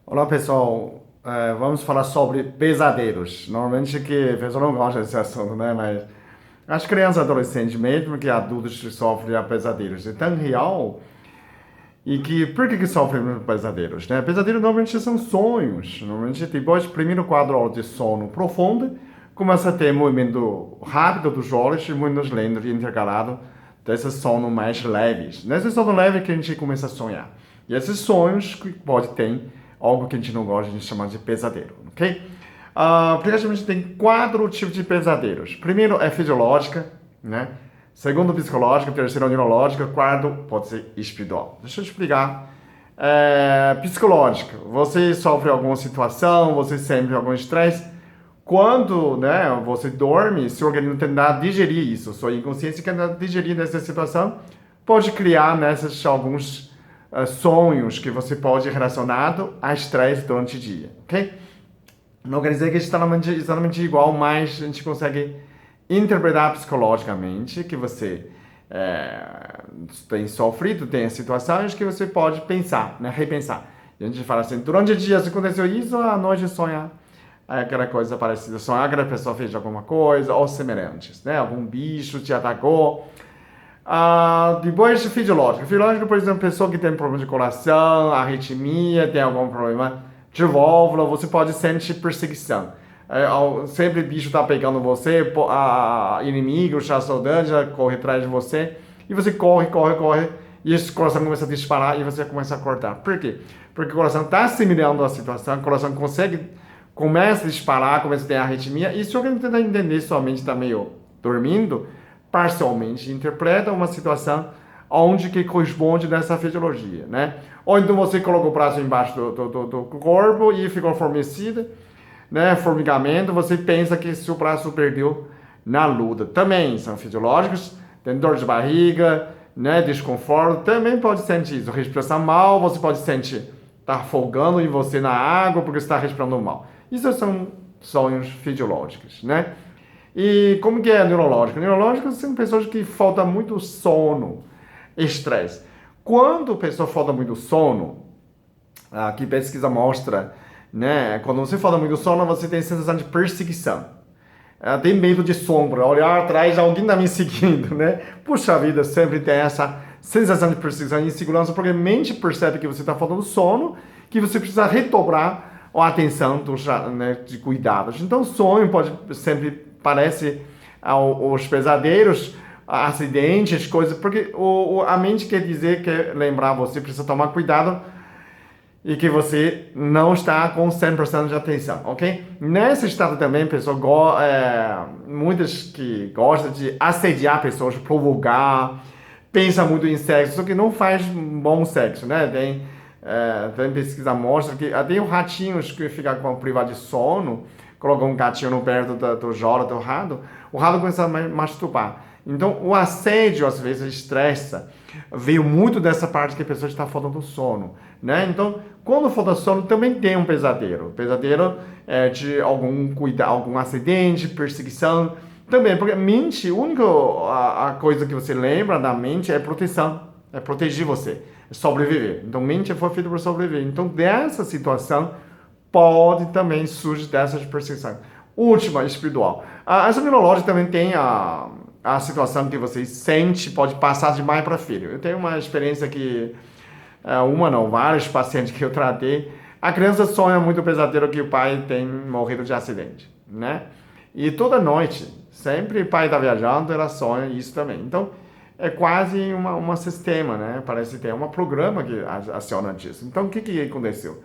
Olá pessoal, vamos falar sobre pesadelos. Normalmente que a pessoa não gosta desse assunto, né? Mas as crianças e adolescentes, mesmo que adultos, sofrem de pesadelos. É tão real e que por que sofrem de pesadelos, né? Pesadelos normalmente são sonhos. Normalmente depois do primeiro quadro de sono profundo, começa a ter movimento rápido dos olhos e movimentos lentos intercalados desses sonos mais leves. Nesse sono leve que a gente começa a sonhar. E esses sonhos que pode ter algo que a gente não gosta, a gente chama de pesadelo, ok? Praticamente tem quatro tipos de pesadelos. Primeiro é fisiológica, né? Segundo, psicológica. Terceiro, neurológica. Quarto, pode ser espiritual. Deixa eu explicar. Psicológica. Você sofre alguma situação, você sente algum estresse. Quando, né, você dorme, seu organismo tenta digerir isso. Sua inconsciência tenta digerir nessa situação. Pode criar nessas alguns sonhos que você pode relacionado a estresse durante o dia, ok? Não quer dizer que está exatamente igual, mas a gente consegue interpretar psicologicamente que você tem sofrido, tem situações que você pode pensar, né, repensar. E a gente fala assim, durante o dia se aconteceu isso, à noite sonha aquela coisa parecida, sonhar que a pessoa fez alguma coisa, ou semelhantes, né? Algum bicho te atacou. Depois, fisiológico. Fisiológico, por exemplo, pessoa que tem problema de coração, arritmia, tem algum problema de válvula, você pode sentir perseguição. Sempre o bicho está pegando você, inimigo, chassodante, corre atrás de você, e você corre, corre, corre, e esse coração começa a disparar e você começa a cortar. Por quê? Porque o coração está assimilando a situação, o coração começa a disparar, começa a ter arritmia, e se alguém tentar entender, sua mente está meio dormindo, parcialmente interpreta uma situação onde que corresponde nessa fisiologia, né? Ou então você coloca o braço embaixo do corpo e ficou formecido, né? Formigamento, você pensa que seu braço perdeu na luta. Também são fisiológicos, tem dor de barriga, né? Desconforto, também pode sentir isso. Respiração mal, você pode sentir tá afogando em você na água porque está respirando mal. Isso são sonhos fisiológicos, né? E como que é neurológico? Neurológico são pessoas que falta muito sono, estresse. Quando a pessoa falta muito sono, que pesquisa mostra, né? Quando você falta muito sono, você tem sensação de perseguição. Tem medo de sombra, olhar atrás, alguém está me seguindo, né? Puxa vida, sempre tem essa sensação de perseguição e insegurança, porque a mente percebe que você está faltando sono, que você precisa redobrar a atenção né, de cuidados. Então, o sonho pode sempre parece os pesadelos, acidentes, coisas, porque a mente quer dizer, quer lembrar você, precisa tomar cuidado e que você não está com 100% de atenção, ok? Nesse estado também, muitas que gostam de assediar pessoas, provocar, pensa muito em sexo, só que não faz bom sexo, né? Tem pesquisa mostra que até os ratinhos que ficam com privado de sono, colocam um gatinho no perto do jora do rato, o rato começa a masturbar. Então, o assédio, às vezes, estressa. Veio muito dessa parte que a pessoa está falando do sono, né? Então, quando falta sono, também tem um pesadelo. Pesadelo é de algum acidente, perseguição. Também, porque mente, a coisa que você lembra da mente é proteção. É proteger você, é sobreviver. Então, mente foi feita para sobreviver. Então, dessa situação, pode também surgir dessas perseguições. Última, espiritual. Essa neurológica também tem a situação que você sente, pode passar de mãe para filho. Eu tenho uma experiência que, uma não, vários pacientes que eu tratei, a criança sonha muito pesadelo que o pai tem morrido de acidente, né? E toda noite, sempre o pai está viajando, ela sonha isso também. Então, é quase uma sistema, né? Parece ter um programa que aciona disso. Então, o que aconteceu?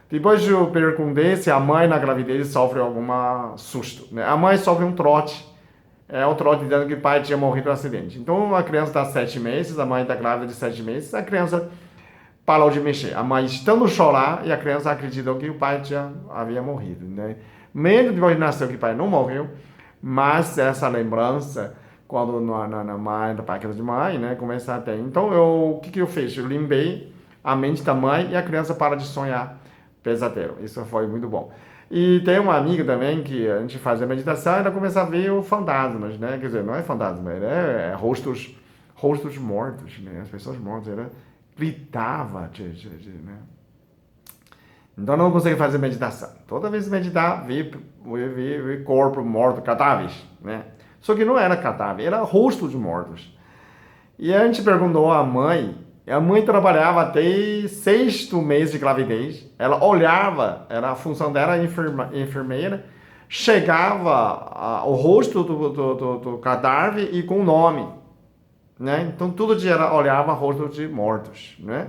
Depois do período desse, a mãe na gravidez sofre algum susto, né? A mãe sofre um trote. É o trote dizendo que o pai tinha morrido no acidente. Então a criança está 7 meses, a mãe está grávida de 7 meses, a criança parou de mexer. A mãe estando chorar e a criança acreditou que o pai havia morrido, né? Mesmo depois de nascer que o pai não morreu, mas essa lembrança, quando na mãe, da página de mãe, né, começa a ter. Então o que eu fiz? Eu limpei a mente da mãe e a criança para de sonhar pesadelo. Isso foi muito bom. E tem uma amiga também que a gente fazia meditação e ela começa a ver fantasmas, né? Quer dizer, não é fantasma, é rostos mortos, né? As pessoas mortas, ela gritava, né? Então não consegue fazer meditação. Toda vez meditar, vi corpo morto, cadáveres, né? Só que não era cadáver, era rosto de mortos. E a gente perguntou à mãe, e a mãe trabalhava até sexto mês de gravidez. Ela olhava, era a função dela, enfermeira, chegava o rosto do cadáver e com o nome, né? Então todo dia ela olhava o rosto de mortos, né?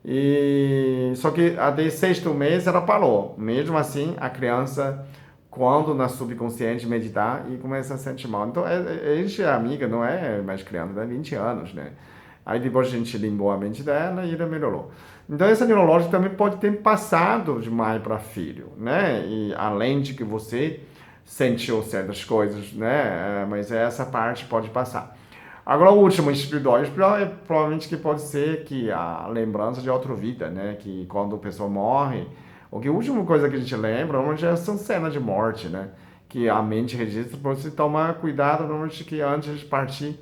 E só que até sexto mês ela parou. Mesmo assim, a criança, quando na subconsciente meditar e começa a sentir mal. Então, a gente é amiga, não é mais criança, é 20 anos, né? Aí depois a gente limpou a mente dela e ela melhorou. Então, essa neurológica também pode ter passado de mãe para filho, né? E além de que você sentiu certas coisas, né? Mas essa parte pode passar. Agora, o último, espiritual é provavelmente que pode ser que a lembrança de outra vida, né? Que quando a pessoa morre, o que a última coisa que a gente lembra, normalmente, são cenas de morte, né? Que a mente registra para você tomar cuidado, normalmente, que antes de partir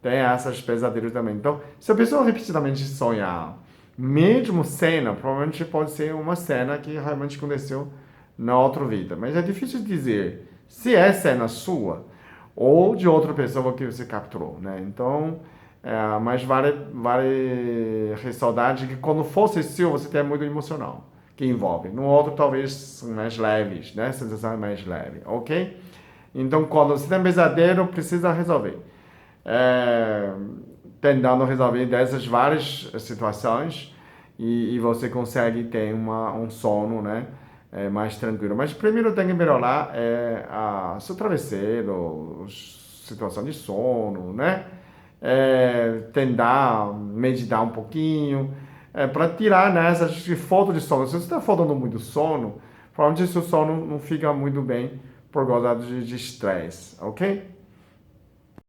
tem essas pesadelos também. Então, se a pessoa repetidamente sonhar, mesmo cena, provavelmente pode ser uma cena que realmente aconteceu na outra vida. Mas é difícil dizer se é cena sua ou de outra pessoa que você capturou, né? Então, mas vale ressaltar de que quando fosse seu, você tem muito emocional que envolve. No outro, talvez são mais leves, né? Sensação é mais leve, ok? Então, quando você tem pesadelo, precisa resolver. É, tentando resolver dessas várias situações e você consegue ter um sono, né, mais tranquilo. Mas primeiro tem que melhorar seu travesseiro, situação de sono, né? Tentar meditar um pouquinho, para tirar nessas de falta de sono. Se você está faltando muito sono, provavelmente seu sono não fica muito bem por causa de estresse, ok?